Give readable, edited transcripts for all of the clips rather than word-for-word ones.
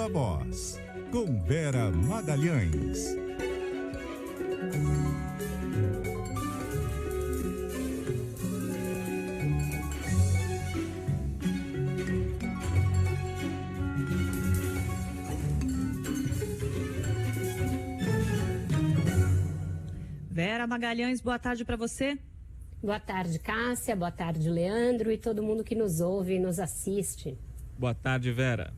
Viva Voz, com Vera Magalhães. Vera Magalhães, boa tarde para você. Boa tarde, Cássia, boa tarde, Leandro e todo mundo que nos ouve e nos assiste. Boa tarde, Vera.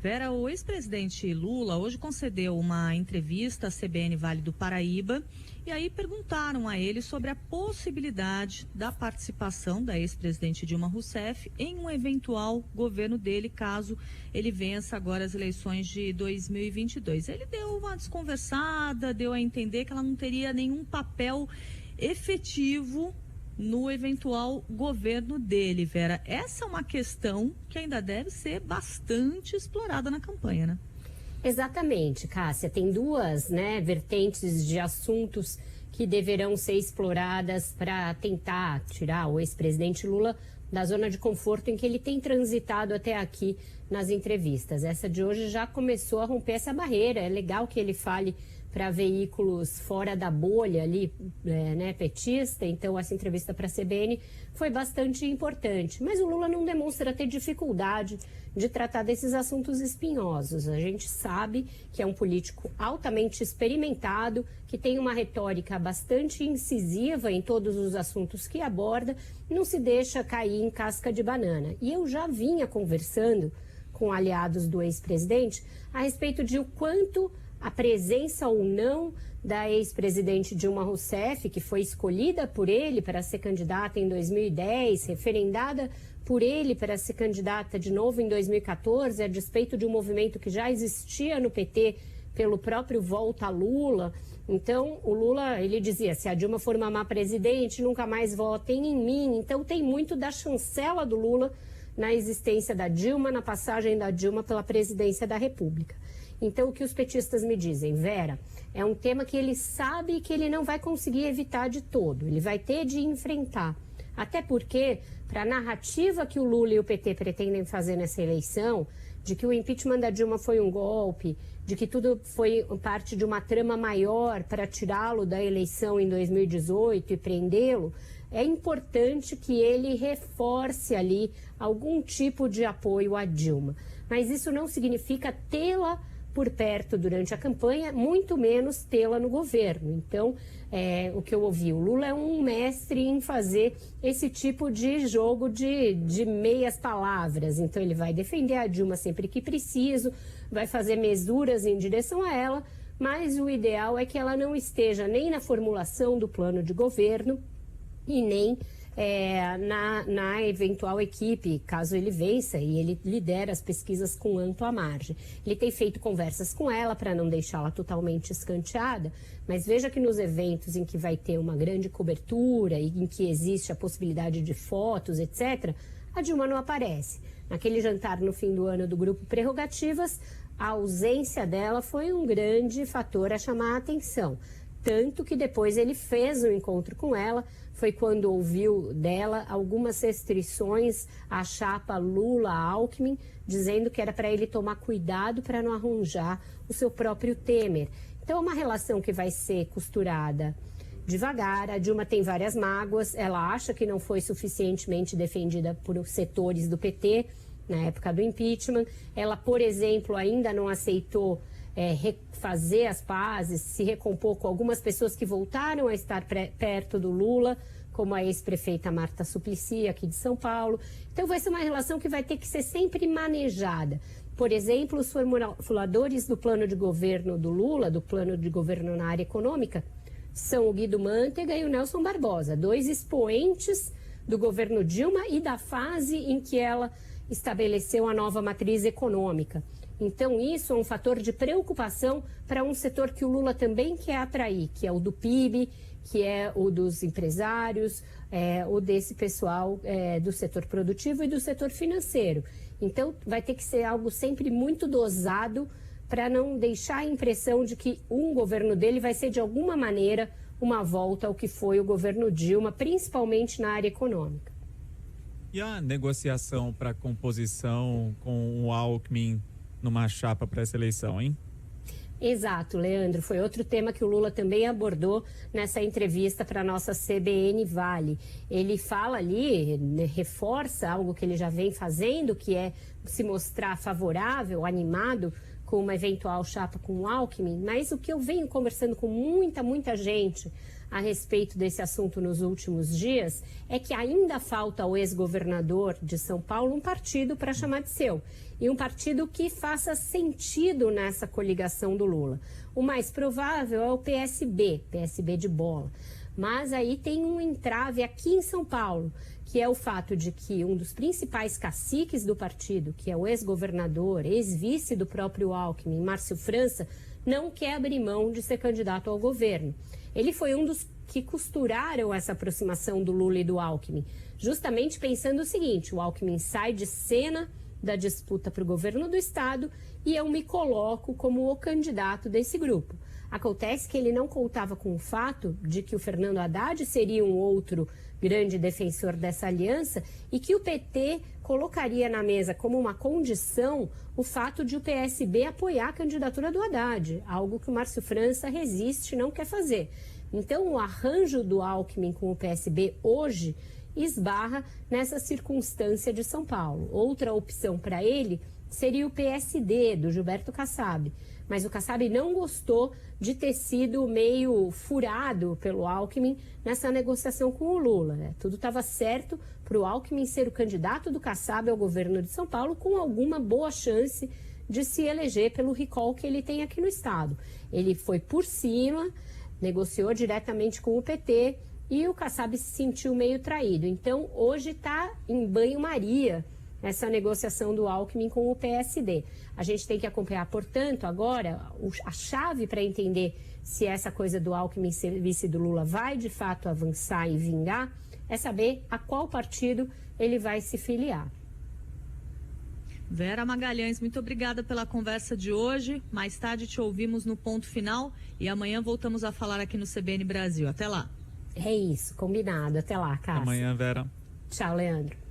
Vera, o ex-presidente Lula hoje concedeu uma entrevista à CBN Vale do Paraíba e aí perguntaram a ele sobre a possibilidade da participação da ex-presidente Dilma Rousseff em um eventual governo dele, caso ele vença agora as eleições de 2022. Ele deu uma desconversada, deu a entender que ela não teria nenhum papel efetivo no eventual governo dele, Vera. Essa é uma questão que ainda deve ser bastante explorada na campanha, né? Exatamente, Cássia. Tem duas, vertentes de assuntos que deverão ser exploradas para tentar tirar o ex-presidente Lula da zona de conforto em que ele tem transitado até aqui nas entrevistas. Essa de hoje já começou a romper essa barreira. É legal que ele fale para veículos fora da bolha ali, petista. Então, essa entrevista para a CBN foi bastante importante. Mas o Lula não demonstra ter dificuldade de tratar desses assuntos espinhosos. A gente sabe que é um político altamente experimentado, que tem uma retórica bastante incisiva em todos os assuntos que aborda, não se deixa cair em casca de banana. E eu já vinha conversando com aliados do ex-presidente a respeito de o quanto a presença ou não da ex-presidente Dilma Rousseff, que foi escolhida por ele para ser candidata em 2010, referendada por ele para ser candidata de novo em 2014, a despeito de um movimento que já existia no PT pelo próprio Volta Lula. Então, o Lula, ele dizia, se a Dilma for uma má presidente, nunca mais votem em mim. Então, tem muito da chancela do Lula na existência da Dilma, na passagem da Dilma pela presidência da República. Então, o que os petistas me dizem, Vera, é um tema que ele sabe que ele não vai conseguir evitar de todo, ele vai ter de enfrentar. Até porque, para a narrativa que o Lula e o PT pretendem fazer nessa eleição, de que o impeachment da Dilma foi um golpe, de que tudo foi parte de uma trama maior para tirá-lo da eleição em 2018 e prendê-lo, é importante que ele reforce ali algum tipo de apoio à Dilma. Mas isso não significa tê-la por perto durante a campanha, muito menos tê-la no governo. Então, o que eu ouvi, o Lula é um mestre em fazer esse tipo de jogo de meias palavras. Então, ele vai defender a Dilma sempre que preciso, vai fazer mesuras em direção a ela, mas o ideal é que ela não esteja nem na formulação do plano de governo e nem na eventual equipe, caso ele vença, e ele lidera as pesquisas com ampla margem. Ele tem feito conversas com ela para não deixá-la totalmente escanteada, mas veja que nos eventos em que vai ter uma grande cobertura e em que existe a possibilidade de fotos, etc., a Dilma não aparece. Naquele jantar no fim do ano do Grupo Prerrogativas, a ausência dela foi um grande fator a chamar a atenção. Tanto que depois ele fez um encontro com ela, foi quando ouviu dela algumas restrições à chapa Lula-Alckmin, dizendo que era para ele tomar cuidado para não arranjar o seu próprio Temer. Então é uma relação que vai ser costurada devagar. A Dilma tem várias mágoas, ela acha que não foi suficientemente defendida por setores do PT na época do impeachment. Ela, por exemplo, ainda não aceitou fazer as pazes, se recompor com algumas pessoas que voltaram a estar perto do Lula, como a ex-prefeita Marta Suplicy, aqui de São Paulo. Então vai ser uma relação que vai ter que ser sempre manejada. Por exemplo, os formuladores do plano de governo do Lula, do plano de governo na área econômica, são o Guido Mantega e o Nelson Barbosa, dois expoentes do governo Dilma e da fase em que ela estabeleceu a nova matriz econômica. Então, isso é um fator de preocupação para um setor que o Lula também quer atrair, que é o do PIB, que é o dos empresários, o desse pessoal do setor produtivo e do setor financeiro. Então, vai ter que ser algo sempre muito dosado para não deixar a impressão de que um governo dele vai ser, de alguma maneira, uma volta ao que foi o governo Dilma, principalmente na área econômica. E a negociação para composição com o Alckmin numa chapa para essa eleição, hein? Exato, Leandro. Foi outro tema que o Lula também abordou nessa entrevista para a nossa CBN Vale. Ele fala ali, reforça algo que ele já vem fazendo, que é se mostrar favorável, animado com uma eventual chapa com o Alckmin. Mas o que eu venho conversando com muita gente a respeito desse assunto nos últimos dias é que ainda falta ao ex-governador de São Paulo um partido para chamar de seu. E um partido que faça sentido nessa coligação do Lula. O mais provável é o PSB de bola. Mas aí tem um entrave aqui em São Paulo, que é o fato de que um dos principais caciques do partido, que é o ex-governador, ex-vice do próprio Alckmin, Márcio França, não quer abrir mão de ser candidato ao governo. Ele foi um dos que costuraram essa aproximação do Lula e do Alckmin, justamente pensando o seguinte: o Alckmin sai de cena da disputa para o governo do estado e eu me coloco como o candidato desse grupo. Acontece que ele não contava com o fato de que o Fernando Haddad seria um outro grande defensor dessa aliança e que o PT colocaria na mesa como uma condição o fato de o PSB apoiar a candidatura do Haddad, algo que o Márcio França resiste e não quer fazer. Então, o arranjo do Alckmin com o PSB hoje esbarra nessa circunstância de São Paulo. Outra opção para ele seria o PSD, do Gilberto Kassab. Mas o Kassab não gostou de ter sido meio furado pelo Alckmin nessa negociação com o Lula, né? Tudo estava certo para o Alckmin ser o candidato do Kassab ao governo de São Paulo, com alguma boa chance de se eleger pelo recall que ele tem aqui no estado. Ele foi por cima, negociou diretamente com o PT e o Kassab se sentiu meio traído. Então, hoje está em banho-maria essa negociação do Alckmin com o PSD. A gente tem que acompanhar, portanto, agora, a chave para entender se essa coisa do Alckmin ser vice do Lula vai, de fato, avançar e vingar, é saber a qual partido ele vai se filiar. Vera Magalhães, muito obrigada pela conversa de hoje. Mais tarde te ouvimos no Ponto Final e amanhã voltamos a falar aqui no CBN Brasil. Até lá. É isso, combinado. Até lá, Cássia. Amanhã, Vera. Tchau, Leandro.